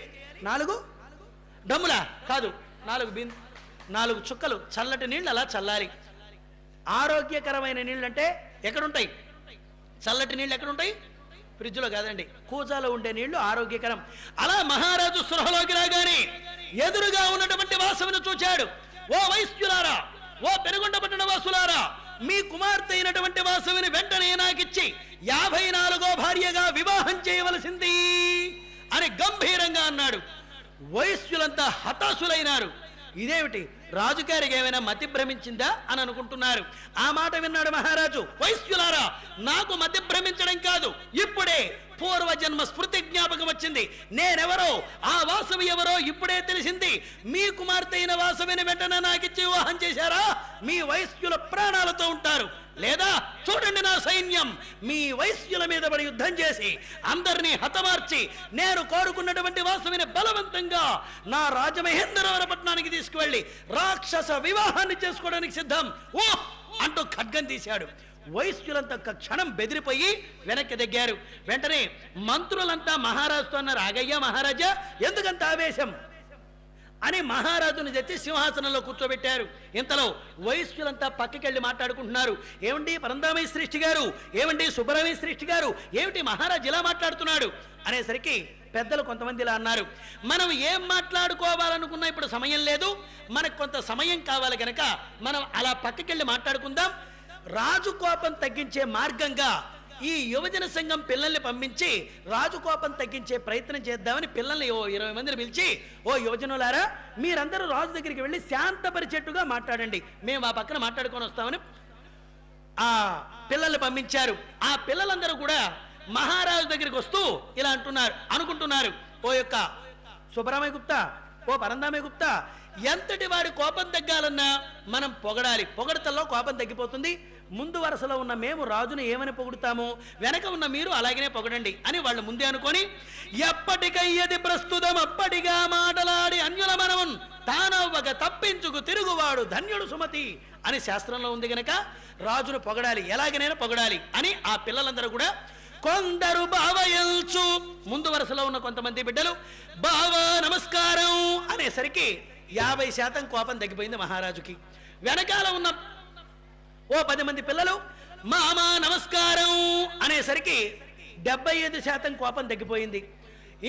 4 డమ్ములా కాదు, 4 చుక్కలు చల్లటి నీళ్ళు అలా చల్లాలి. ఆరోగ్యకరమైన నీళ్ళు అంటే ఎక్కడుంటాయి, చల్లటి నీళ్ళు ఎక్కడుంటాయి, ఫ్రిడ్జ్లో కాదండి, కూజాలో ఉండే నీళ్లు ఆరోగ్యకరం. అలా మహారాజు సృహలోకి రాగానే ఎదురుగా ఉన్నటువంటి వాసవిని చూచాడు. ఓ వైశ్యులారా, ఓ పెనుగొండ పట్టణ వాసులారా, మీ కుమార్తె అయినటువంటి వాసవిని వెంటనే నాకిచ్చి 54వ భార్యగా వివాహం చేయవలసింది అని గంభీరంగా అన్నాడు. వైశ్యులంతా హతాశులైనారు. ఇదేమిటి, రాజుగారికి ఏమైనా మతి భ్రమించిందా అని అనుకుంటున్నారు. ఆ మాట విన్నాడు మహారాజు. వైశ్యులారా, నాకు మతి భ్రమించడం కాదు, ఇప్పుడే పూర్వజన్మ స్మృతి జ్ఞాపకం వచ్చింది. నేనెవరో, ఆ వాసవి ఎవరో ఇప్పుడే తెలిసింది. మీ కుమార్తె అయిన వాసవిని వెంటనే నాకిచ్చి వివాహం చేశారా, మీ వైశ్యుల ప్రాణాలతో ఉంటారు. లేదా చూడండి, నా సైన్యం మీ వైశ్యుల మీద పడి యుద్ధం చేసి అందరినీ హతమార్చి నేను కోరుకున్నటువంటి వాసవిని బలవంతంగా నా రాజమహేంద్రవర పట్టణానికి తీసుకువెళ్ళి రాక్షస వివాహాన్ని చేసుకోవడానికి సిద్ధం ఓ అంటూ ఖడ్గం తీశాడు. వైశ్యులంతా ఒక్క క్షణం బెదిరిపోయి వెనక్కి దగ్గారు. వెంటనే మంత్రులంతా మహారాజుతో అన్నారు, ఆగయ్యా మహారాజా, ఎందుకంత ఆవేశం అని మహారాజుని తెచ్చి సింహాసనంలో కూర్చోబెట్టారు. ఇంతలో వైశ్యులంతా పక్కకెళ్ళి మాట్లాడుకుంటున్నారు. ఏమండి పరందామయ్య శ్రేష్ఠి గారు, ఏమండి సుబ్బరామయ్య శ్రేష్ఠి గారు, ఏమిటి మహారాజు ఇలా మాట్లాడుతున్నాడు అనేసరికి పెద్దలు కొంతమంది ఇలా అన్నారు, మనం ఏం మాట్లాడుకోవాలనుకున్నా ఇప్పుడు సమయం లేదు, మనకు కొంత సమయం కావాలి కనుక మనం అలా పక్కకెళ్ళి మాట్లాడుకుందాం. రాజు కోపం తగ్గించే మార్గంగా ఈ యువజన సంఘం పిల్లల్ని పంపించి రాజు కోపం తగ్గించే ప్రయత్నం చేద్దామని పిల్లల్ని 20 మందిని పిలిచి, ఓ యువజనులారా, మీరందరూ రాజు దగ్గరికి వెళ్ళి శాంతపరిచేట్టుగా మాట్లాడండి, మేము ఆ పక్కన మాట్లాడుకొని వస్తామని ఆ పిల్లల్ని పంపించారు. ఆ పిల్లలందరూ కూడా మహారాజు దగ్గరికి వస్తూ ఇలా అనుకుంటున్నారు, ఓ యొక్క సుబ్బరామయ్య గుప్తా, ఓ పరందామయ్య గుప్తా, ఎంతటి వాడి కోపం తగ్గాలన్నా మనం పొగడాలి, పొగడతల్లో కోపం తగ్గిపోతుంది. ముందు వరుసలో ఉన్న మేము రాజును ఏమని పొగుడుతామో వెనక ఉన్న మీరు అలాగనే పొగడండి అని వాళ్ళు ముందే అనుకొని, ఎప్పటికయ్యది ప్రస్తుతం అప్పటిగా మాటలాడి అన్యుల మనవన్ తానవ్వక తప్పించుకు తిరుగువాడు ధన్యుడు సుమతి అని శాస్త్రంలో ఉంది గనక రాజును పొగడాలి, ఎలాగనైనా పొగడాలి అని ఆ పిల్లలందరూ కూడా కొందరు బావయల్చు, ముందు వరుసలో ఉన్న కొంతమంది బిడ్డలు బావా నమస్కారం అనేసరికి 50% కోపం తగ్గిపోయింది మహారాజుకి. వెనకాల ఉన్న ఓ 10 మంది పిల్లలు మామా నమస్కారం అనేసరికి 75% కోపం తగ్గిపోయింది.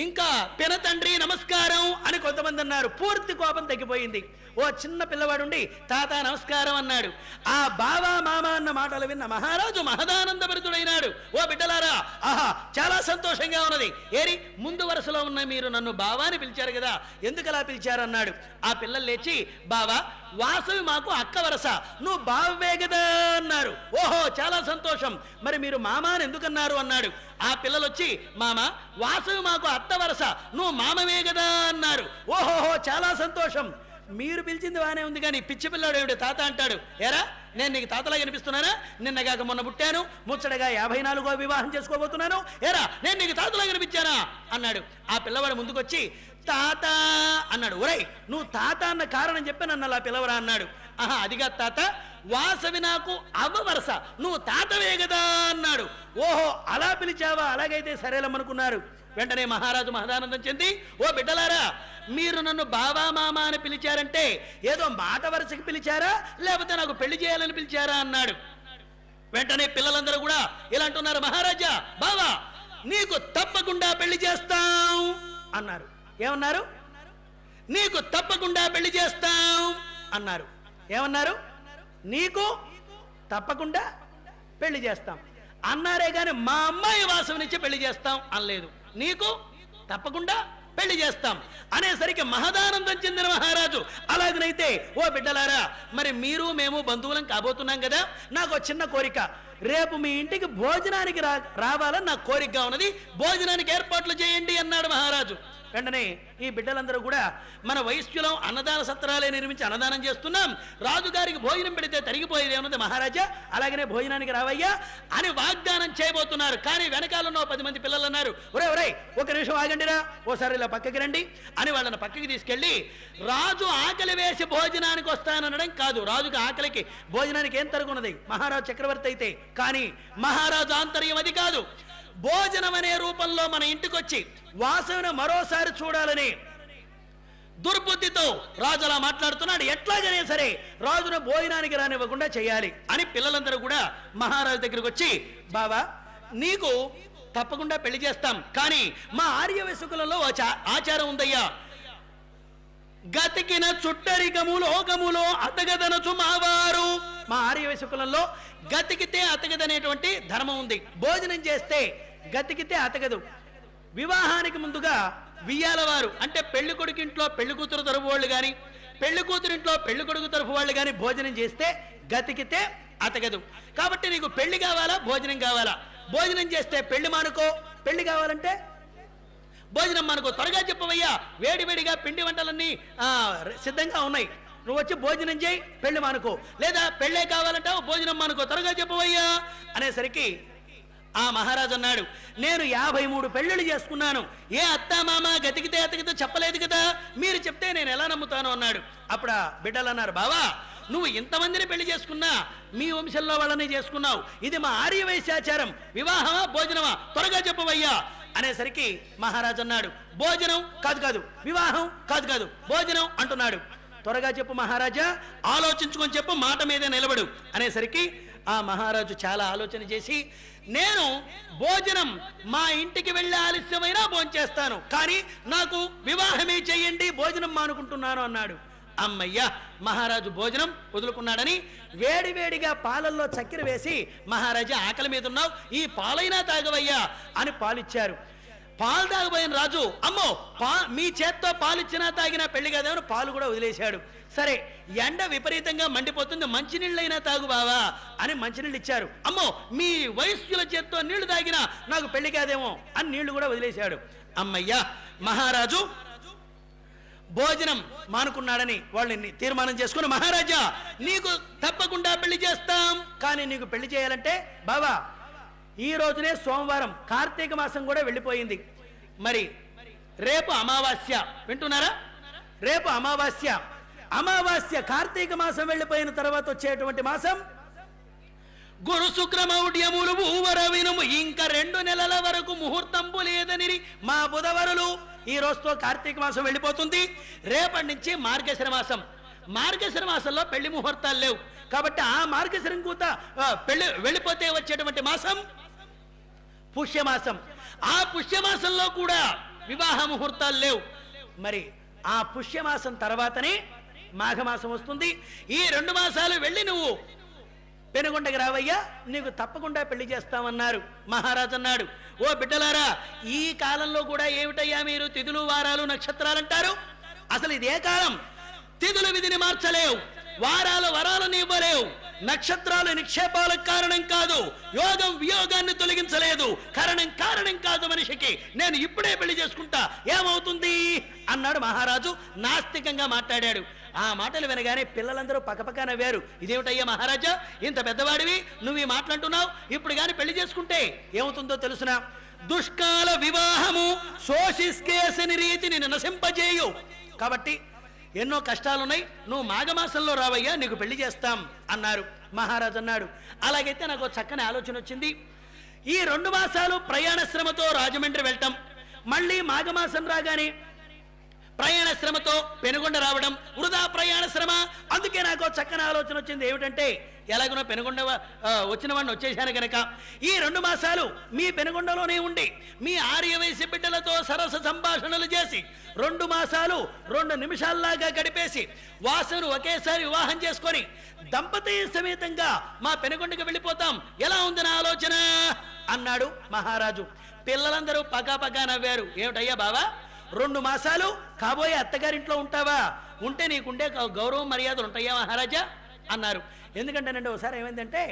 ఇంకా పినతండ్రి నమస్కారం అని కొంతమంది అన్నారు, పూర్తి కోపం తగ్గిపోయింది. ఓ చిన్న పిల్లవాడుండి తాత నమస్కారం అన్నాడు. ఆ బావా మామ అన్న మాటలు విన్న మహారాజు మహదానందభరితుడైనాడు. ఓ బిడ్డలారా, ఆహా చాలా సంతోషంగా ఉన్నది, ఏరి ముందు వరుసలో ఉన్న మీరు నన్ను బావాని పిలిచారు కదా, ఎందుకు అలా పిలిచారన్నాడు. ఆ పిల్లలు లేచి, బావా వాసవి మాకు అక్క వరస, నువ్వు బావే కదా అన్నారు. ఓహో చాలా సంతోషం, మరి మీరు మామ అని ఎందుకన్నారు అన్నాడు. ఆ పిల్లలు వచ్చి, మామ వాసవి మాకు అత్త వరస, నువ్వు మామవే కదా అన్నారు. ఓహోహో చాలా సంతోషం, మీరు పిలిచింది బాగానే ఉంది కానీ పిచ్చి పిల్లాడు ఏమిటి తాత అంటాడు. ఏరా నేను నీకు తాతలా కనిపిస్తున్నానా? నిన్నగాక మొన్న పుట్టాను, ముచ్చటగా 54వ వివాహం చేసుకోబోతున్నాను, ఏరా నేను నీకు తాతలా కనిపించానా అన్నాడు. ఆ పిల్లవాడు ముందుకొచ్చి తాత అన్నాడు. ఒరేయ్ నువ్వు తాత అన్న కారణం చెప్పి నన్ను అలా పిలవరా అన్నాడు. ఆహా అదిగా తాత, వాసవి నాకు అవ్వ వరస, నువ్వు తాతవే కదా అన్నాడు. ఓహో అలా పిలిచావా, అలాగైతే సరేలమ్మనుకున్నారు. వెంటనే మహారాజు మహదానందం చెంది, ఓ బిడ్డలారా, మీరు నన్ను బావా మామ అని పిలిచారంటే ఏదో మాట వరుసకి పిలిచారా లేకపోతే నాకు పెళ్లి చేయాలని పిలిచారా అన్నాడు. వెంటనే పిల్లలందరూ కూడా ఇలా అంటున్నారు, మహారాజా బావా నీకు తప్పకుండా పెళ్లి చేస్తాం అన్నారు. ఏమన్నారు? నీకు తప్పకుండా పెళ్లి చేస్తాం అన్నారు. ఏమన్నారు? నీకు తప్పకుండా పెళ్లి చేస్తాం అన్నారే గాని మా అమ్మాయి వాసం నుంచి పెళ్లి చేస్తాం అనలేదు. నీకు తప్పకుండా పెళ్లి చేస్తాం అనేసరికి మహదానందం చెందిన మహారాజు, అలాగనైతే ఓ బిడ్డలారా, మరి మీరు మేము బంధువులం కాబోతున్నాం కదా, నాకు చిన్న కోరిక, రేపు మీ ఇంటికి భోజనానికి రావాలని నాకు కోరికగా ఉన్నది, భోజనానికి ఏర్పాట్లు చేయండి అన్నాడు మహారాజు. వెంటనే ఈ బిడ్డలందరూ కూడా మన వైశ్యులం అన్నదాన సత్రాలే నిర్మించి అన్నదానం చేస్తున్నాం, రాజుగారికి భోజనం పెడితే తరిగిపోయేది ఏమన్నది మహారాజా, అలాగనే భోజనానికి రావయ్యా అని వాగ్దానం చేయబోతున్నారు. కానీ వెనకాలన్న 10 మంది పిల్లలు అన్నారు, ఒరే ఒక నిమిషం ఆగండిరా, ఓసారి ఇలా పక్కకి రండి అని వాళ్ళని పక్కకి తీసుకెళ్ళి, రాజు ఆకలి వేసి భోజనానికి వస్తాననడం కాదు, రాజుకి ఆకలికి భోజనానికి ఏం తరుగున్నది, మహారాజు చక్రవర్తి అయితే. కానీ మహారాజు ఆంతర్యం అది కాదు, భోజనం అనే రూపంలో మన ఇంటికొచ్చి వాసవిని మరోసారి చూడాలని దుర్బుద్ధితో రాజు అలా మాట్లాడుతున్నాడు. ఎట్లాగనే సరే రాజును భోజనానికి రానివ్వకుండా చేయాలి అని పిల్లలందరూ కూడా మహారాజు దగ్గరికి వచ్చి, బావా నీకు తప్పకుండా పెళ్లి చేస్తాం, కానీ మా ఆర్యవశకులలో ఆచారం ఉందయ్యా, గతికిన చుట్టరికము లోకములో అతగదనచు మావారు. మా ఆర్యవశకులలో గతికితే అతగదనేటువంటి ధర్మం ఉంది. భోజనం చేస్తే గతికితే అతగదు. వివాహానికి ముందుగా వియ్యాలవారు అంటే పెళ్లి కొడుకింట్లో పెళ్లి కూతురు తరఫు వాళ్ళు కానీ పెళ్లి కూతురింట్లో పెళ్లి కొడుకు తరఫు వాళ్ళు కానీ భోజనం చేస్తే గతికితే అతగదు. కాబట్టి నీకు పెళ్లి కావాలా భోజనం కావాలా? భోజనం చేస్తే పెళ్లి మానుకో, పెళ్లి కావాలంటే భోజనం మానుకో. త్వరగా చెప్పవయ్యా, వేడివేడిగా పిండి వంటలన్నీ సిద్ధంగా ఉన్నాయి, నువ్వు వచ్చి భోజనం చేయి, పెళ్లి మానుకో. లేదా పెళ్ళే కావాలంటావు, భోజనం మానుకో, త్వరగా చెప్పవయ్యా అనేసరికి ఆ మహారాజు అన్నాడు, నేను 53 పెళ్ళిళ్ళు చేసుకున్నాను, ఏ అత్తా మామ గతికితే అతకితే చెప్పలేదు కదా, మీరు చెప్తే నేను ఎలా నమ్ముతాను అన్నాడు. అప్పుడు ఆ బిడ్డలు అన్నారు, బావా నువ్వు ఇంతమందిని పెళ్లి చేసుకున్నా మీ వంశంలో వాళ్ళని చేసుకున్నావు, ఇది మా ఆర్యవైశ్యాచారం, వివాహమా భోజనమా త్వరగా చెప్పవయ్యా అనేసరికి మహారాజు అన్నాడు, భోజనం కాదు, వివాహం కాదు, భోజనం అంటున్నాడు. త్వరగా చెప్పు మహారాజా, ఆలోచించుకొని చెప్పు, మాట మీదే నిలబడు అనేసరికి ఆ మహారాజు చాలా ఆలోచన చేసి, నేను భోజనం మా ఇంటికి వెళ్ళే ఆలస్యమైనా భోంచేస్తాను, కానీ నాకు వివాహమే చెయ్యండి, భోజనం మానుకుంటున్నాను అన్నాడు. అమ్మయ్యా మహారాజు భోజనం వదులుకున్నాడని వేడివేడిగా పాలల్లో చక్కెర వేసి, మహారాజా ఆకలి మీద ఉన్నావు, ఈ పాలైనా తాగవయ్యా అని పాలిచ్చారు. పాలు తాగబోయిన రాజు, అమ్మో మీ చేత్తో పాలిచ్చినా తాగినా పెళ్లి కాదేమని పాలు కూడా వదిలేశాడు. సరే ఎండ విపరీతంగా మండిపోతుంది, మంచినీళ్ళైనా తాగు బావా అని మంచినీళ్ళు ఇచ్చారు. అమ్మో మీ వయస్సుల చేత్తో నీళ్లు తాగినా నాకు పెళ్లి కాదేమో అని నీళ్లు కూడా వదిలేశాడు. అమ్మయ్యా మహారాజు భోజనం మానుకున్నాడని వాళ్ళని తీర్మానం చేసుకుని, మహారాజా నీకు తప్పకుండా పెళ్లి చేస్తాం, కానీ నీకు పెళ్లి చేయాలంటే బావా ఈ రోజునే సోమవారం, కార్తీక మాసం కూడా వెళ్ళిపోయింది, మరి రేపు అమావాస్య, వింటున్నారా? రేపు అమావాస్య, అమావాస్య కార్తీక మాసం వెళ్ళిపోయిన తర్వాత వచ్చేటువంటి మాసం గురు శుక్రమౌఢ్యములు భూవరవినుము, ఇంకా 2 నెలల వరకు ముహూర్తంబు లేదని మా బుధవరులు. ఈ రోజుతో కార్తీక మాసం వెళ్ళిపోతుంది. రేపటి నుంచి మార్గశిర మాసం. మార్గశిర మాసంలో పెళ్లి ముహూర్తాలు లేవు కాబట్టి ఆ మార్గశిరం కూత పెళ్లి వెళ్ళిపోతే వచ్చేటువంటి మాసం పుష్యమాసం. ఆ పుష్యమాసంలో కూడా వివాహ ముహూర్తాలు లేవు. మరి ఆ పుష్యమాసం తర్వాతనే మాఘమాసం వస్తుంది. ఈ 2 మాసాలు వెళ్ళి నువ్వు పెనుగొండకి రావయ్యా, నీకు తప్పకుండా పెళ్లి చేస్తామన్నారు. మహారాజు అన్నాడు, ఓ బిడ్డలారా, ఈ కాలంలో కూడా ఏమిటయ్యా మీరు తిథులు వారాలు నక్షత్రాలు అంటారు? అసలు ఇదే కాలం. తిథుల విధిని మార్చలేవు, వారాలు వరాలను ఇవ్వలేవు, నక్షత్రాలు నిక్షేపాలకు కారణం కాదు, యోగం వియోగాన్ని తొలగించలేదు, కారణం కాదు మనిషికి, నేను ఇప్పుడే పెళ్లి చేసుకుంటా ఏమవుతుంది అన్నాడు మహారాజు. నాస్తికంగా మాట్లాడాడు. ఆ మాటలు వినగానే పిల్లలందరూ పక్కపక్క నవ్వారు. ఇదేమిటయ్యా మహారాజా, ఇంత పెద్దవాడివి నువ్వు ఈ మాటలంటున్నావు, ఇప్పుడు కానీ పెళ్లి చేసుకుంటే ఏమవుతుందో తెలుసునా? దుష్కాల వివాహము శోషిస్కేసని రీతిని నశింపజేయు. కాబట్టి ఎన్నో కష్టాలున్నాయి, నువ్వు మాఘమాసంలో రావయ్యా, నీకు పెళ్లి చేస్తాం అన్నారు. మహారాజు అన్నాడు, అలాగైతే నాకు చక్కని ఆలోచన వచ్చింది. ఈ 2 మాసాలు ప్రయాణ శ్రమతో రాజమండ్రి వెళ్ళటం, మళ్ళీ మాఘమాసం రాగానే ప్రయాణ శ్రమతో పెనుగొండ రావడం వృధా ప్రయాణ శ్రమ. అందుకే నాకు చక్కని ఆలోచన వచ్చింది. ఏమిటంటే ఎలాగనో పెనుగొండ వచ్చిన వాడిని వచ్చేసాను కనుక ఈ 2 మాసాలు మీ పెనుగొండలోనే ఉండి మీ ఆర్య వయసు బిడ్డలతో సరస సంభాషణలు చేసి 2 మాసాలు 2 నిమిషాల్లాగా గడిపేసి వాసును ఒకేసారి వివాహం చేసుకొని దంపతి సమేతంగా మా పెనుగొండకి వెళ్ళిపోతాం, ఎలా ఉంది నా ఆలోచన అన్నాడు మహారాజు. పిల్లలందరూ పకాపకా నవ్వారు. ఏమిటయ్యా బావా, 2 మాసాలు కాబోయే అత్తగారింట్లో ఉంటావా? ఉంటే నీకుండే గౌరవం మర్యాదలు ఉంటాయా మహారాజా అన్నారు. ఎందుకంటేనండి ఒకసారి ఏమైందంటే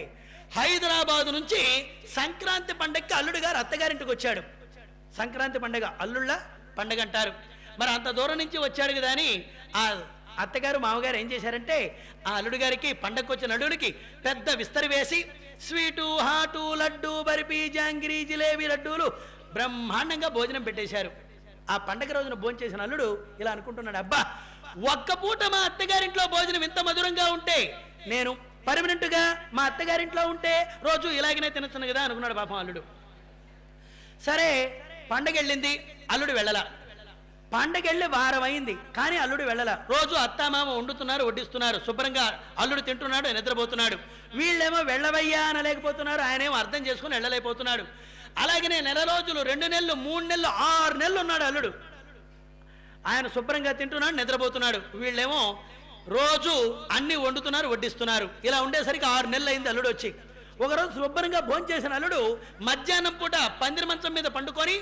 హైదరాబాదు నుంచి సంక్రాంతి పండగకి అల్లుడు గారు అత్తగారింటికి వచ్చాడు. సంక్రాంతి పండగ అల్లుళ్ళ పండగ అంటారు. మరి అంత దూరం నుంచి వచ్చాడు కదా అని ఆ అత్తగారు మామగారు ఏం చేశారంటే ఆ అల్లుడు గారికి పండగకు వచ్చిన అల్లుడికి పెద్ద విస్తరి వేసి స్వీటు హాటు లడ్డు బర్ఫీ జాంగిరీ జిలేబీ లడ్డూలు బ్రహ్మాండంగా భోజనం పెట్టేశారు. ఆ పండగ రోజున భోజనం చేసిన అల్లుడు ఇలా అనుకుంటున్నాడు, అబ్బా ఒక్క పూట మా అత్తగారింట్లో భోజనం ఇంత మధురంగా ఉంటే నేను పర్మనెంట్ గా మా అత్తగారింట్లో ఉంటే రోజు ఇలాగనే తినచ్చును కదా అనుకున్నాడు పాపం అల్లుడు. సరే పండగ వెళ్ళింది, అల్లుడు వెళ్ళలా. పండగ వెళ్ళి వారం అయింది కానీ అల్లుడు వెళ్ళలా. రోజు అత్తామామ వండుతున్నారు, వడ్డిస్తున్నారు, శుభ్రంగా అల్లుడు తింటున్నాడు, నిద్రపోతున్నాడు. వీళ్ళేమో వెళ్ళవయ్యా అనలేకపోతున్నారు, ఆయనేమో అర్థం చేసుకుని వెళ్ళలేకపోతున్నాడు. అలాగనే 1 రోజులు 2 నెలలు 3 నెలలు 6 నెలలు ఉన్నాడు అల్లుడు. ఆయన శుభ్రంగా తింటున్నాడు, నిద్రపోతున్నాడు. వీళ్ళేమో రోజు అన్ని వండుతున్నారు, వడ్డిస్తున్నారు. ఇలా ఉండేసరికి 6 నెలలు అయింది అల్లుడు వచ్చి. ఒకరోజు శుభ్రంగా భోజనం చేసిన అల్లుడు మధ్యాహ్నం పూట పందిరి మంచం మీద పండుకొని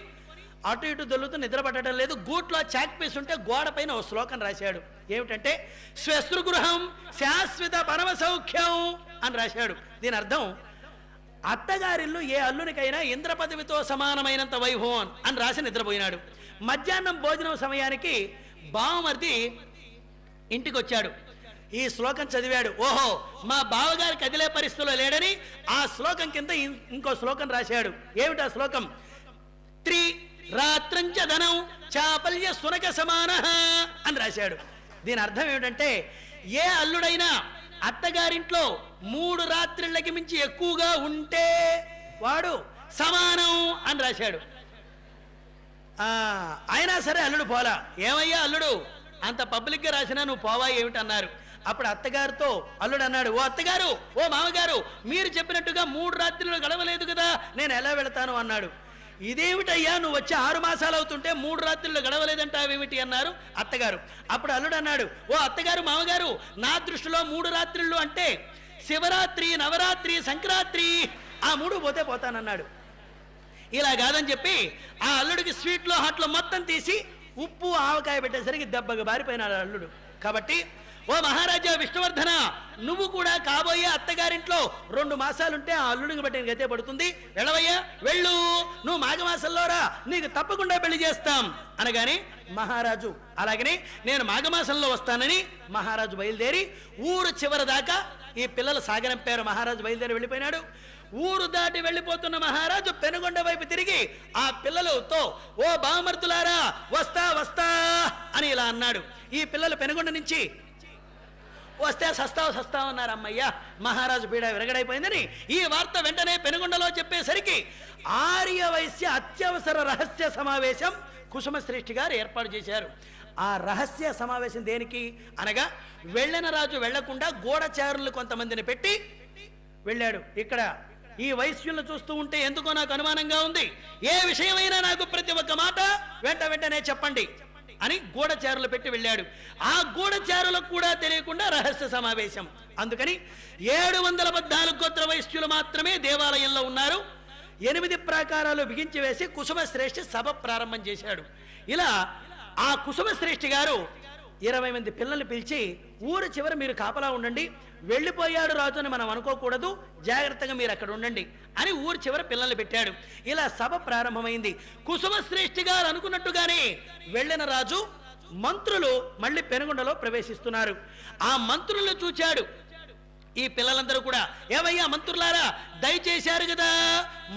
అటు ఇటు దొల్లుతూ నిద్ర పట్టడం లేదు. గూట్లో చాక్ పీస్ ఉంటే గోడ పైన ఓ శ్లోకం రాశాడు. ఏమిటంటే శ్వశ్రుగృహం శాశ్వత పరమ సౌఖ్యం అని రాశాడు. దీని అర్థం అత్తగారిల్లు ఏ అల్లునికైనా ఇంద్ర పదవితో సమానమైనంత వైభవం అని రాసి నిద్రపోయినాడు. మధ్యాహ్నం భోజనం సమయానికి బావమర్ది ఇంటికి వచ్చాడు. ఈ శ్లోకం చదివాడు. ఓహో మా బావగారి కదిలే పరిస్థితిలో లేడని ఆ శ్లోకం కింద ఇంకో శ్లోకం రాశాడు. ఏమిటా శ్లోకం? త్రి రాత్రంచ ధనం చాపల్య సునక సమాన అని రాశాడు. దీని అర్థం ఏమిటంటే ఏ అల్లుడైనా అత్తగారింట్లో 3 రాత్రిళ్ళకి మించి ఎక్కువగా ఉంటే వాడు సమానం అని రాశాడు. అయినా సరే అల్లుడు పోలా. ఏమయ్యా అల్లుడు అంత పబ్లిక్గా రాసినా నువ్వు పోవా ఏమిటన్నారు. అప్పుడు అత్తగారితో అల్లుడు అన్నాడు, ఓ అత్తగారు, ఓ మామగారు, మీరు చెప్పినట్టుగా 3 రాత్రులు గడవలేదు కదా, నేను ఎలా వెళతాను అన్నాడు. ఇదేమిటయ్యా నువ్వు వచ్చి 6 మాసాలు అవుతుంటే 3 రాత్రులు గడవలేదంటావేమిటి అన్నారు అత్తగారు. అప్పుడు అల్లుడు అన్నాడు, ఓ అత్తగారు మామగారు, నా దృష్టిలో 3 రాత్రులు అంటే శివరాత్రి, నవరాత్రి, సంక్రాంతి, ఆ 3 పోతే పోతానన్నాడు. ఇలా కాదని చెప్పి ఆ అల్లుడికి స్వీట్లో హాట్లో మొత్తం తీసి ఉప్పు ఆవకాయ పెట్టేసరికి దెబ్బగా బారిపోయినాడు అల్లుడు. కాబట్టి ఓ మహారాజా విష్ణువర్ధన, నువ్వు కూడా కాబోయే అత్తగారింట్లో 2 మాసాలుంటే ఆ అల్లుడికి బట్టి గతే పడుతుంది. వెళ్ళవయ్యా, వెళ్ళు, నువ్వు మాఘమాసంలో రా, నీకు తప్పకుండా పెళ్లి చేస్తాం అనగానే మహారాజు అలాగనే నేను మాఘమాసంలో వస్తానని మహారాజు బయలుదేరి ఊరు చివరి దాకా ఈ పిల్లలు సాగనంపారు. మహారాజు బయలుదేరి వెళ్ళిపోయినాడు. ఊరు దాటి వెళ్ళిపోతున్న మహారాజు పెనుగొండ వైపు తిరిగి ఆ పిల్లలతో, ఓ బామర్తులారా, వస్తా వస్తా అని ఇలా అన్నాడు. ఈ పిల్లలు పెనుగొండ నుంచి వస్తే సస్తావు అన్నారు. అమ్మయ్య, మహారాజు పీడ విరగడైపోయిందని ఈ వార్త వెంటనే పెనుగొండలో చెప్పేసరికి ఆర్యవైశ్య అత్యవసర రహస్య సమావేశం కుసుమశ్రేష్ఠి గారు ఏర్పాటు చేశారు. ఆ రహస్య సమావేశం దేనికి అనగా, వెళ్ళిన రాజు వెళ్లకుండా గూఢచారులు కొంతమందిని పెట్టి వెళ్ళాడు. ఇక్కడ ఈ వైశ్యులను చూస్తూ ఉంటే ఎందుకో నాకు అనుమానంగా ఉంది. ఏ విషయమైనా నాకు ప్రతి ఒక్క మాట వెంటనే చెప్పండి అని గూఢచారులు పెట్టి వెళ్ళాడు. ఆ గూఢచారులకు కూడా తెలియకుండా రహస్య సమావేశం. అందుకని 714 గోత్ర వైశ్యులు మాత్రమే దేవాలయంలో ఉన్నారు. 8 ప్రాకారాలు బిగించి వేసి కుసుమశ్రేష్ఠి సభ ప్రారంభం చేశాడు. ఇలా ఆ కుసుమశ్రేష్ఠి గారు 20 మంది పిల్లల్ని పిలిచి, ఊరు చివర మీరు కాపలా ఉండండి, వెళ్ళిపోయాడు రాజు అని మనం అనుకోకూడదు, జాగ్రత్తగా మీరు అక్కడ ఉండండి అని ఊరు చివర పిల్లల్ని పెట్టాడు. ఇలా సభ ప్రారంభమైంది. కుసుమశ్రేష్ఠి గారు అనుకున్నట్టుగానే వెళ్ళిన రాజు మంత్రులు మళ్ళీ పెనుగొండలో ప్రవేశిస్తున్నారు. ఆ మంత్రులను చూచాడు. ఈ పిల్లలందరూ కూడా, ఏవయ్యా మంత్రులారా, దయచేశారు కదా,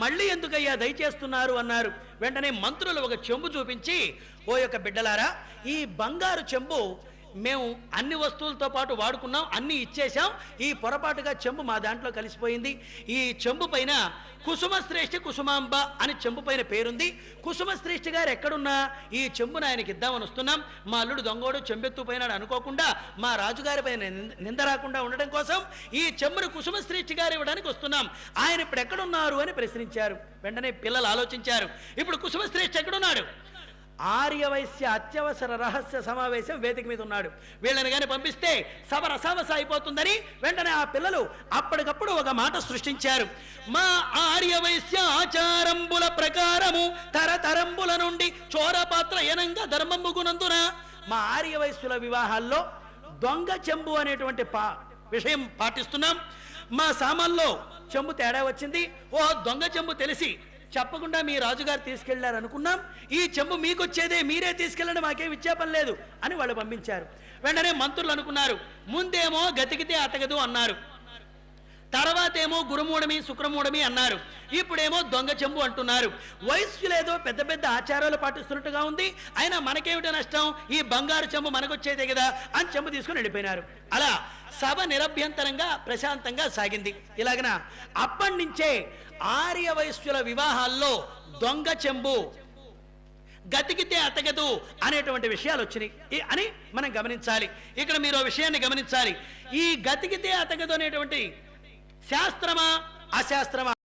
మళ్ళీ ఎందుకయ్యా దయచేస్తున్నారు అన్నారు. వెంటనే మంత్రులు ఒక చెంబు చూపించి, ఓ యొక్క బిడ్డలారా, ఈ బంగారు చెంబు మేము అన్ని వస్తువులతో పాటు వాడుకున్నాం, అన్ని ఇచ్చేశాం, ఈ పొరపాటుగా చెంబు మా దాంట్లో కలిసిపోయింది. ఈ చెంబు పైన కుసుమశ్రేష్ఠి కుసుమాంబ అని చెంబు పైన పేరుంది. కుసుమశ్రేష్ఠి గారు ఎక్కడున్నా ఈ చెంబును ఆయనకి ఇద్దామని వస్తున్నాం. మా అల్లుడు దొంగోడు చెంబెత్తు పైన అనుకోకుండా మా రాజుగారి పైన నింద రాకుండా ఉండడం కోసం ఈ చెంబును కుసుమశ్రేష్ఠి గారు ఇవ్వడానికి వస్తున్నాం. ఆయన ఇప్పుడు ఎక్కడున్నారు అని ప్రశ్నించారు. వెంటనే పిల్లలు ఆలోచించారు, ఇప్పుడు కుసుమశ్రేష్ఠి ఎక్కడున్నాడు? ఆర్యవైశ్య అత్యవసర రహస్య సమావేశం వేదిక మీద ఉన్నాడు. వీళ్ళని కానీ పంపిస్తే సభ రసావస అయిపోతుందని వెంటనే ఆ పిల్లలు అప్పటికప్పుడు ఒక మాట సృష్టించారు. మా ఆర్యవైశ్య ఆచారంబుల ప్రకారము తరతరంబుల నుండి చోరపాత్ర ఎనంగా ధర్మముగునందున మా ఆర్యవైశ్యుల వివాహాల్లో దొంగ చెంబు అనేటువంటి విషయం పాటిస్తున్నాం. మా సామాన్లో చెంబు తేడా వచ్చింది. ఓ దొంగ చెంబు తెలిసి చెప్పకుండా మీ రాజుగారు తీసుకెళ్లారు అనుకున్నాం. ఈ చెంబు మీకొచ్చేదే, మీరే తీసుకెళ్ళండి, మాకేం ఇచ్చే పని లేదు అని వాళ్ళు పంపించారు. వెంటనే మంత్రులు అనుకున్నారు, ముందేమో గతికితే అతగదు అన్నారు, తర్వాతేమో గురుమూఢమి శుక్రమూఢమి అన్నారు, ఇప్పుడేమో దొంగ చెంబు అంటున్నారు. వైశ్యులేదో పెద్ద పెద్ద ఆచారాలు పాటిస్తున్నట్టుగా ఉంది, అయినా మనకేమిటో నష్టం, ఈ బంగారు చెంబు మనకొచ్చేదే కదా అని చెంబు తీసుకుని వెళ్ళిపోయినారు. అలా సభ నిరభ్యంతరంగా ప్రశాంతంగా సాగింది. ఇలాగన అప్పటి నుంచే ఆర్య వైశ్యుల వివాహాల్లో దొంగ చెంబు, గతికితే అతగదు అనేటువంటి విషయాలు వచ్చినాయి అని మనం గమనించాలి. ఇక్కడ మీరు విషయాన్ని గమనించాలి. ఈ గతికితే అతగదు అనేటువంటి శాస్త్రమా అశాస్త్రమా?